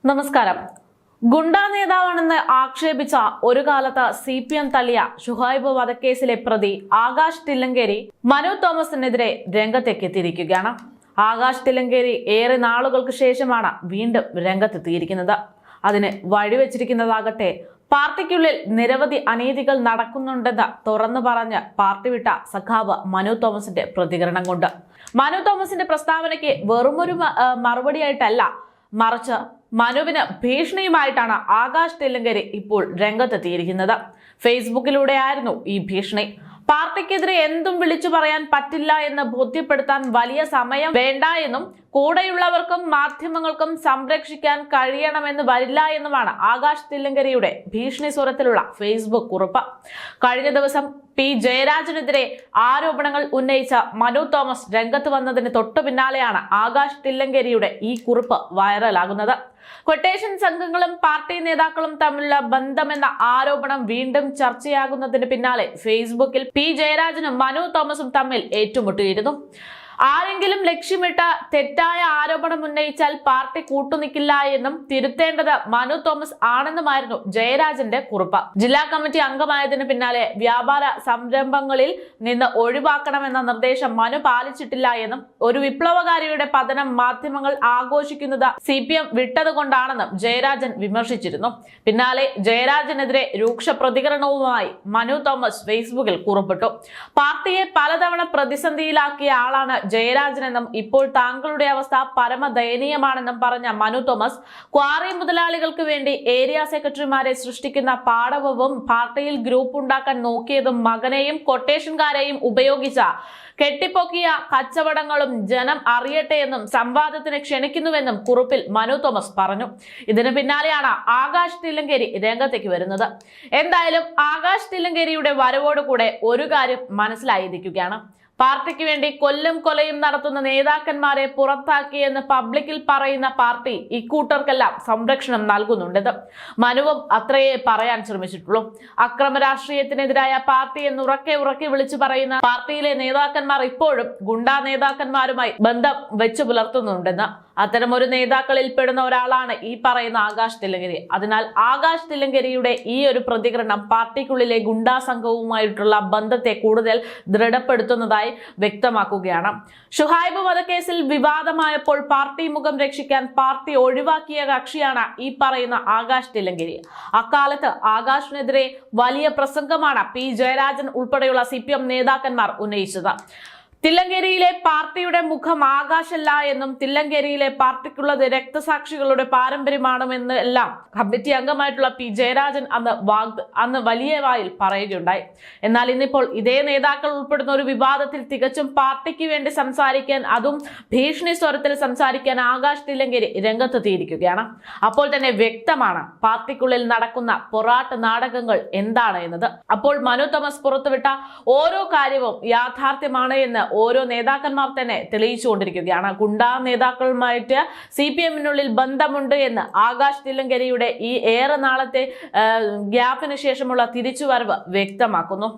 നമസ്കാരം. ഗുണ്ടാ നേതാവാണെന്ന് ആക്ഷേപിച്ച ഒരു കാലത്ത് CPM തള്ളിയ ഷുഹൈബ് വധക്കേസിലെ പ്രതി ആകാശ് തില്ലങ്കേരി മനു തോമസിനെതിരെ രംഗത്തെത്തിയിരിക്കുകയാണ്. ആകാശ് തില്ലങ്കേരി ഏറെ നാളുകൾക്ക് ശേഷമാണ് വീണ്ടും രംഗത്തെത്തിയിരിക്കുന്നത്. അതിന് വഴിവെച്ചിരിക്കുന്നതാകട്ടെ പാർട്ടിക്കുള്ളിൽ നിരവധി അനീതികൾ നടക്കുന്നുണ്ടെന്ന് തുറന്നു പറഞ്ഞ് പാർട്ടി വിട്ട സഖാവ് മനു തോമസിന്റെ പ്രതികരണം കൊണ്ട്. മനു തോമസിന്റെ പ്രസ്താവനയ്ക്ക് വെറുമൊരു മറുപടിയായിട്ടല്ല, മറിച്ച് മനുവിന് ഭീഷണിയുമായിട്ടാണ് ആകാശ് തില്ലങ്കേരി ഇപ്പോൾ രംഗത്തെത്തിയിരിക്കുന്നത്. ഫേസ്ബുക്കിലൂടെയായിരുന്നു ഈ ഭീഷണി. പാർട്ടിക്കെതിരെ എന്തും വിളിച്ചു പറയാൻ പറ്റില്ല എന്ന് ബോധ്യപ്പെടുത്താൻ വലിയ സമയം വേണ്ട എന്നും കൂടെയുള്ളവർക്കും മാധ്യമങ്ങൾക്കും സംരക്ഷിക്കാൻ കഴിയണമെന്ന് വരില്ല എന്നുമാണ് ആകാശ് തില്ലങ്കേരിയുടെ ഭീഷണി സ്വരത്തിലുള്ള ഫേസ്ബുക്ക് കുറിപ്പ്. കഴിഞ്ഞ ദിവസം P. ജയരാജനെതിരെ ആരോപണങ്ങൾ ഉന്നയിച്ച മനു തോമസ് രംഗത്ത് വന്നതിന് തൊട്ടു പിന്നാലെയാണ് ആകാശ് തില്ലങ്കേരിയുടെ ഈ കുറിപ്പ് വൈറലാകുന്നത്. കൊട്ടേഷൻ സംഘങ്ങളും പാർട്ടി നേതാക്കളും തമ്മിലുള്ള ബന്ധമെന്ന ആരോപണം വീണ്ടും ചർച്ചയാകുന്നതിന് പിന്നാലെ ഫേസ്ബുക്കിൽ P. ജയരാജനും മനു തോമസും തമ്മിൽ ഏറ്റുമുട്ടിയിരുന്നു. ആരെങ്കിലും ലക്ഷ്യമിട്ട് തെറ്റായ ആരോപണം ഉന്നയിച്ചാൽ പാർട്ടി കൂട്ടുനിൽക്കില്ല എന്നും തിരുത്തേണ്ടത് മനു തോമസ് ആണെന്നുമായിരുന്നു ജയരാജന്റെ കുറിപ്പ്. ജില്ലാ കമ്മിറ്റി അംഗമായതിനു പിന്നാലെ വ്യാപാര സംരംഭങ്ങളിൽ നിന്ന് ഒഴിവാക്കണമെന്ന നിർദ്ദേശം മനു പാലിച്ചിട്ടില്ല എന്നും ഒരു വിപ്ലവകാരിയുടെ പതനം മാധ്യമങ്ങൾ ആഘോഷിക്കുന്നത് CPM വിട്ടതുകൊണ്ടാണെന്നും ജയരാജൻ വിമർശിച്ചിരുന്നു. പിന്നാലെ ജയരാജനെതിരെ രൂക്ഷ പ്രതികരണവുമായി മനു തോമസ് ഫേസ്ബുക്കിൽ കുറിപ്പിട്ടു. പാർട്ടിയെ പലതവണ പ്രതിസന്ധിയിലാക്കിയ ആളാണ് ജയരാജനെന്നും ഇപ്പോൾ താങ്കളുടെ അവസ്ഥ പരമദയനീയമാണെന്നും പറഞ്ഞ മനു തോമസ് ക്വാറി മുതലാളികൾക്ക് വേണ്ടി ഏരിയ സെക്രട്ടറിമാരെ സൃഷ്ടിക്കുന്ന പാടവവും പാർട്ടിയിൽ ഗ്രൂപ്പ് ഉണ്ടാക്കാൻ നോക്കിയതും മകനെയും കൊട്ടേഷൻകാരെയും ഉപയോഗിച്ച കെട്ടിപ്പൊക്കിയ കച്ചവടങ്ങളും ജനം അറിയട്ടെ എന്നും സംവാദത്തിന് ക്ഷണിക്കുന്നുവെന്നും കുറിപ്പിൽ മനു തോമസ് പറഞ്ഞു. ഇതിന് പിന്നാലെയാണ് ആകാശ് തില്ലങ്കേരി രംഗത്തേക്ക് വരുന്നത്. എന്തായാലും ആകാശ് തില്ലങ്കേരിയുടെ വരവോടുകൂടെ ഒരു കാര്യം മനസ്സിലായിരിക്കുകയാണ്. പാർട്ടിക്ക് വേണ്ടി കൊല്ലും കൊലയും നടത്തുന്ന നേതാക്കന്മാരെ പുറത്താക്കിയെന്ന് പബ്ലിക്കിൽ പറയുന്ന പാർട്ടി ഇക്കൂട്ടർക്കെല്ലാം സംരക്ഷണം നൽകുന്നുണ്ടെന്ന് മനുവും അത്രയേ പറയാൻ ശ്രമിച്ചിട്ടുള്ളൂ. അക്രമ രാഷ്ട്രീയത്തിനെതിരായ പാർട്ടി എന്ന് ഉറക്കെ വിളിച്ചു പറയുന്ന പാർട്ടിയിലെ നേതാക്കന്മാർ ഇപ്പോഴും ഗുണ്ടാ നേതാക്കന്മാരുമായി ബന്ധം വെച്ചു പുലർത്തുന്നുണ്ടെന്ന്. അത്തരമൊരു നേതാക്കളിൽ പെടുന്ന ഒരാളാണ് ഈ പറയുന്ന ആകാശ് തില്ലങ്കേരി. അതിനാൽ ആകാശ് തില്ലങ്കേരിയുടെ ഈ ഒരു പ്രതികരണം പാർട്ടിക്കുള്ളിലെ ഗുണ്ടാ സംഘവുമായിട്ടുള്ള ബന്ധത്തെ കൂടുതൽ ദൃഢപ്പെടുത്തുന്നതായി വ്യക്തമാക്കുകയാണ്. ഷുഹൈബ് വധക്കേസിൽ വിവാദമായപ്പോൾ പാർട്ടി മുഖം രക്ഷിക്കാൻ പാർട്ടി ഒഴിവാക്കിയ കക്ഷിയാണ് ഈ പറയുന്ന ആകാശ് തില്ലങ്കേരി. അക്കാലത്ത് ആകാശിനെതിരെ വലിയ പ്രസംഗമാണ് P. ജയരാജൻ ഉൾപ്പെടെയുള്ള CPM നേതാക്കന്മാർ ഉന്നയിച്ചത്. തില്ലങ്കേരിയിലെ പാർട്ടിയുടെ മുഖം ആകാശല്ല എന്നും തില്ലങ്കേരിയിലെ പാർട്ടിക്കുള്ളത് രക്തസാക്ഷികളുടെ പാരമ്പര്യമാണെന്ന് എല്ലാം കമ്മിറ്റി അംഗമായിട്ടുള്ള P. ജയരാജൻ അന്ന് വലിയ വായിൽ പറയുകയുണ്ടായി. എന്നാൽ ഇന്നിപ്പോൾ ഇതേ നേതാക്കൾ ഉൾപ്പെടുന്ന ഒരു വിവാദത്തിൽ തികച്ചും പാർട്ടിക്ക് വേണ്ടി സംസാരിക്കാൻ, അതും ഭീഷണി സ്വരത്തിൽ സംസാരിക്കാൻ ആകാശ് തില്ലങ്കേരി രംഗത്തെത്തിയിരിക്കുകയാണ്. അപ്പോൾ തന്നെ വ്യക്തമാണ് പാർട്ടിക്കുള്ളിൽ നടക്കുന്ന പൊറാട്ട് നാടകങ്ങൾ എന്താണ് എന്നത്. അപ്പോൾ മനു തോമസ് പുറത്തുവിട്ട ഓരോ കാര്യവും യാഥാർത്ഥ്യമാണ് എന്ന് ഓരോ നേതാക്കന്മാർ തന്നെ തെളിയിച്ചുകൊണ്ടിരിക്കുകയാണ്. ഗുണ്ടാ നേതാക്കളുമായിട്ട് CPM-നുള്ളിൽ ബന്ധമുണ്ട് എന്ന് ആകാശ് തില്ലങ്കേരിയുടെ ഈ ഏറെ നാളത്തെ ഗ്യാപ്പിന് ശേഷമുള്ള തിരിച്ചുവരവ് വ്യക്തമാക്കുന്നു.